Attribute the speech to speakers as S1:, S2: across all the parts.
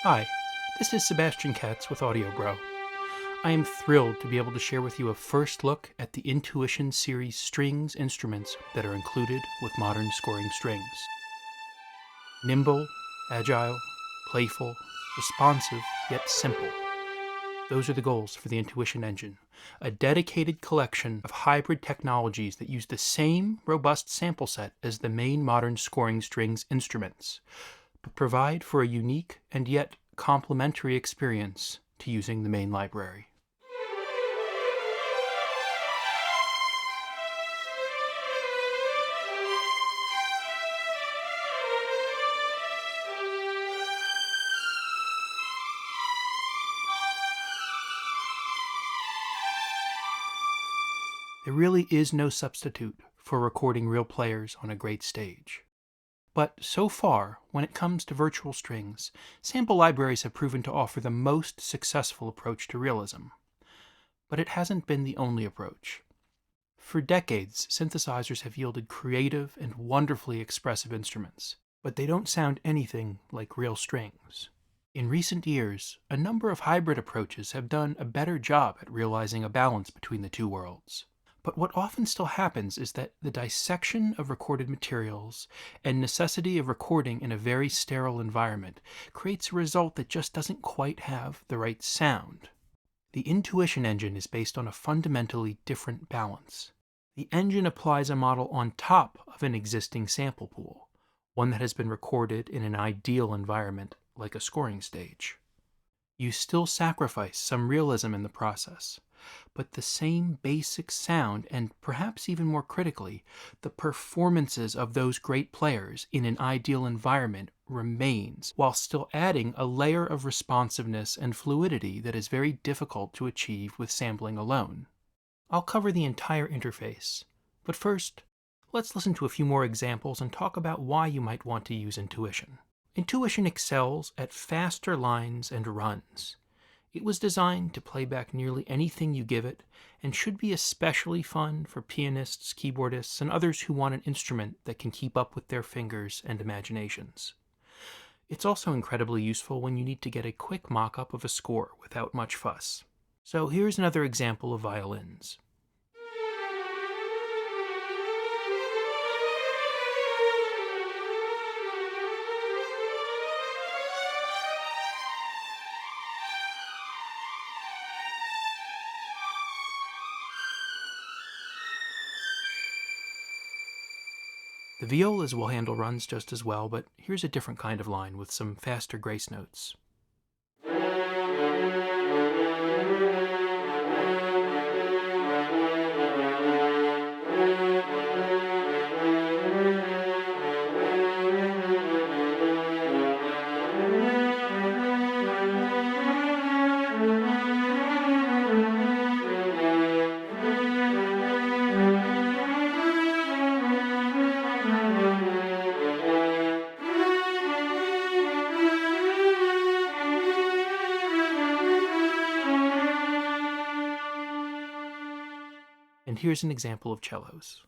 S1: Hi, this is Sebastian Katz with Audio Bro. I am thrilled to be able to share with you a first look at the Intuition series strings instruments that are included with modern scoring strings. Nimble, agile, playful, responsive, yet simple. Those are the goals for the Intuition engine, a dedicated collection of hybrid technologies that use the same robust sample set as the main modern scoring strings instruments, but provide for a unique and yet complementary experience to using the main library. There really is no substitute for recording real players on a great stage. But so far, when it comes to virtual strings, sample libraries have proven to offer the most successful approach to realism. But it hasn't been the only approach. For decades, synthesizers have yielded creative and wonderfully expressive instruments, but they don't sound anything like real strings. In recent years, a number of hybrid approaches have done a better job at realizing a balance between the two worlds. But what often still happens is that the dissection of recorded materials and necessity of recording in a very sterile environment creates a result that just doesn't quite have the right sound. The Intuition engine is based on a fundamentally different balance. The engine applies a model on top of an existing sample pool, one that has been recorded in an ideal environment like a scoring stage. You still sacrifice some realism in the process, but the same basic sound and, perhaps even more critically, the performances of those great players in an ideal environment remains, while still adding a layer of responsiveness and fluidity that is very difficult to achieve with sampling alone. I'll cover the entire interface, but first, let's listen to a few more examples and talk about why you might want to use Intuition. Intuition excels at faster lines and runs. It was designed to play back nearly anything you give it, and should be especially fun for pianists, keyboardists, and others who want an instrument that can keep up with their fingers and imaginations. It's also incredibly useful when you need to get a quick mock-up of a score without much fuss. So here's another example of violins. The violas will handle runs just as well, but here's a different kind of line with some faster grace notes. And here's an example of cellos.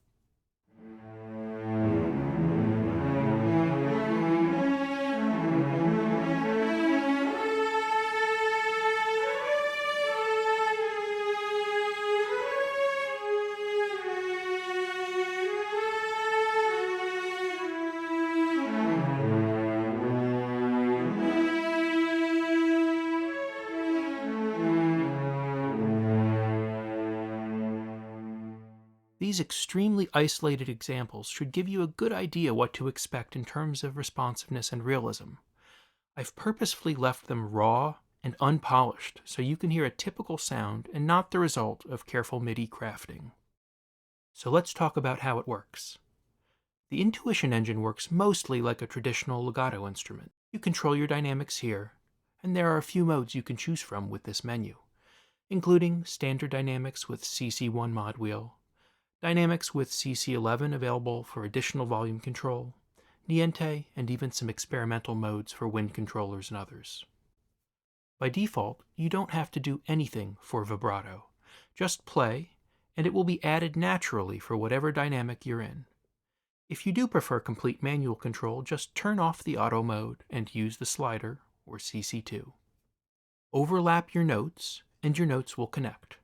S1: These extremely isolated examples should give you a good idea what to expect in terms of responsiveness and realism. I've purposefully left them raw and unpolished so you can hear a typical sound and not the result of careful MIDI crafting. So let's talk about how it works. The Intuition engine works mostly like a traditional legato instrument. You control your dynamics here, and there are a few modes you can choose from with this menu, including standard dynamics with CC1 mod wheel, dynamics with CC11 available for additional volume control, Niente, and even some experimental modes for wind controllers and others. By default, you don't have to do anything for vibrato. Just play, and it will be added naturally for whatever dynamic you're in. If you do prefer complete manual control, just turn off the auto mode and use the slider, or CC2. Overlap your notes, and your notes will connect.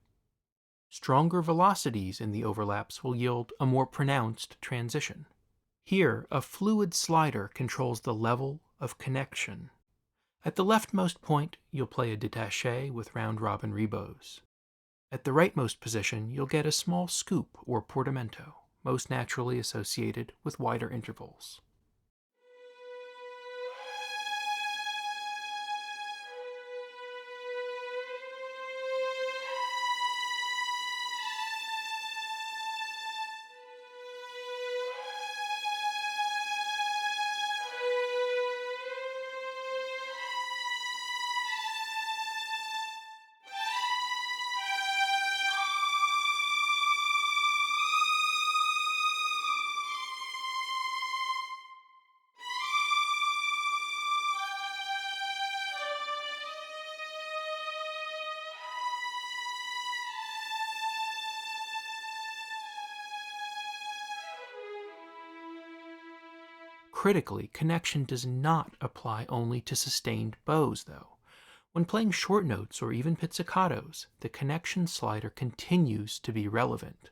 S1: Stronger velocities in the overlaps will yield a more pronounced transition. Here, a fluid slider controls the level of connection. At the leftmost point, you'll play a détaché with round-robin rebos. At the rightmost position, you'll get a small scoop or portamento, most naturally associated with wider intervals. Critically, connection does not apply only to sustained bows, though. When playing short notes or even pizzicatos, the connection slider continues to be relevant.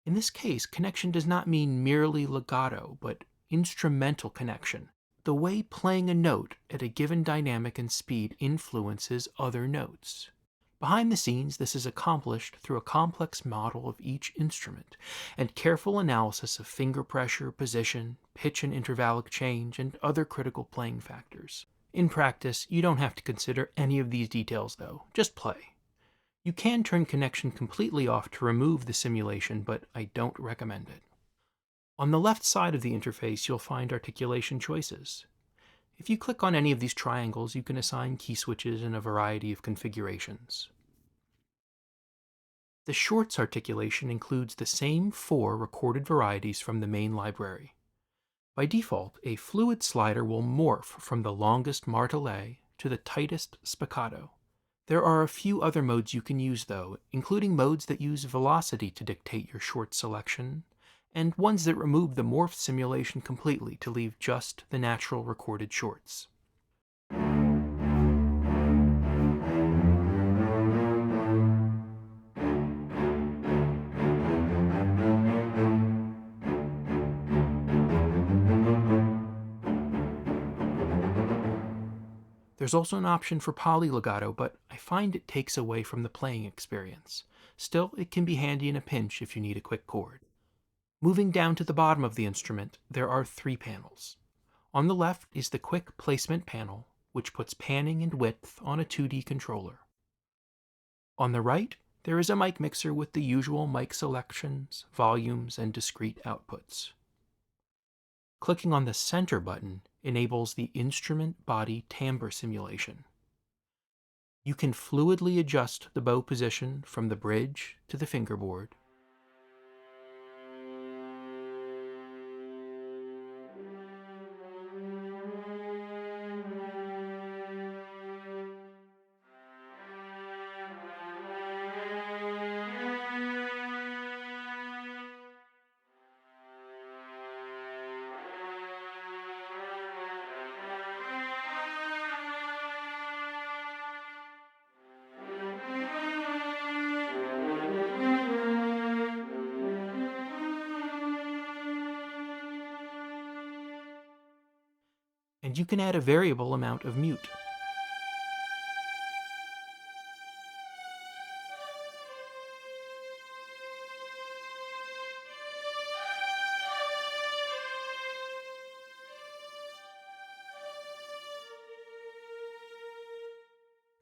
S1: In this case, connection does not mean merely legato, but instrumental connection, the way playing a note at a given dynamic and speed influences other notes. Behind the scenes, this is accomplished through a complex model of each instrument and careful analysis of finger pressure, position, pitch and intervallic change, and other critical playing factors. In practice, you don't have to consider any of these details though, just play. You can turn connection completely off to remove the simulation, but I don't recommend it. On the left side of the interface, you'll find articulation choices. If you click on any of these triangles, you can assign key switches in a variety of configurations. The shorts articulation includes the same 4 recorded varieties from the main library. By default, a fluid slider will morph from the longest martelet to the tightest spiccato. There are a few other modes you can use though, including modes that use velocity to dictate your short selection, and ones that remove the morph simulation completely to leave just the natural recorded shorts. There's also an option for polylegato, but I find it takes away from the playing experience. Still, it can be handy in a pinch if you need a quick chord. Moving down to the bottom of the instrument, there are 3 panels. On the left is the quick placement panel, which puts panning and width on a 2D controller. On the right, there is a mic mixer with the usual mic selections, volumes, and discrete outputs. Clicking on the center button enables the instrument body timbre simulation. You can fluidly adjust the bow position from the bridge to the fingerboard. And you can add a variable amount of mute.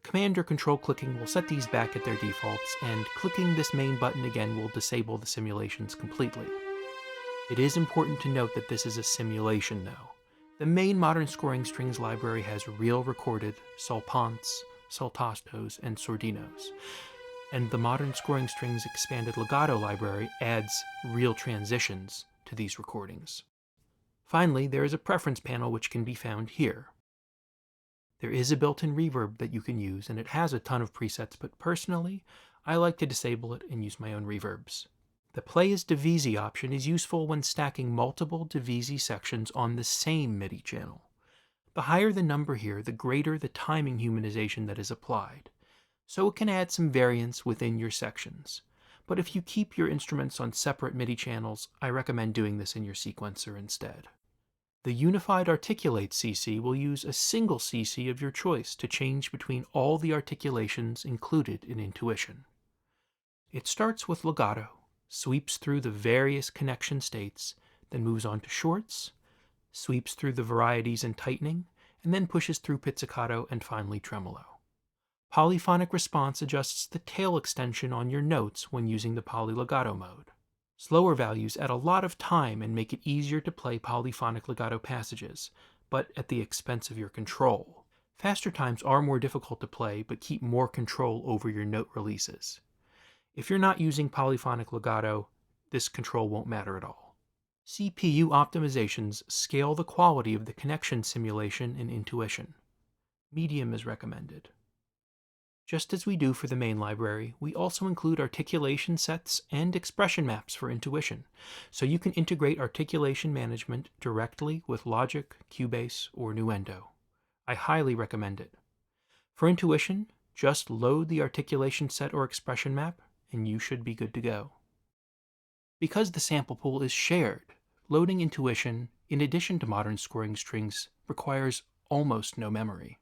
S1: Command or Control clicking will set these back at their defaults, and clicking this main button again will disable the simulations completely. It is important to note that this is a simulation though. The main modern scoring strings library has real recorded solponts, saltastos, and sordinos, and the modern scoring strings expanded legato library adds real transitions to these recordings. Finally, there is a preference panel which can be found here. There is a built-in reverb that you can use, and it has a ton of presets, but personally, I like to disable it and use my own reverbs. The Play as Divisi option is useful when stacking multiple Divisi sections on the same MIDI channel. The higher the number here, the greater the timing humanization that is applied, so it can add some variance within your sections. But if you keep your instruments on separate MIDI channels, I recommend doing this in your sequencer instead. The Unified Articulate CC will use a single CC of your choice to change between all the articulations included in Intuition. It starts with Legato, sweeps through the various connection states, then moves on to shorts, sweeps through the varieties and tightening, and then pushes through pizzicato and finally tremolo. Polyphonic response adjusts the tail extension on your notes when using the polylegato mode. Slower values add a lot of time and make it easier to play polyphonic legato passages, but at the expense of your control. Faster times are more difficult to play, but keep more control over your note releases. If you're not using polyphonic legato, this control won't matter at all. CPU optimizations scale the quality of the connection simulation in Intuition. Medium is recommended. Just as we do for the main library, we also include articulation sets and expression maps for Intuition, so you can integrate articulation management directly with Logic, Cubase, or Nuendo. I highly recommend it. For Intuition, just load the articulation set or expression map, and you should be good to go. Because the sample pool is shared, loading Intuition, in addition to modern scoring strings, requires almost no memory.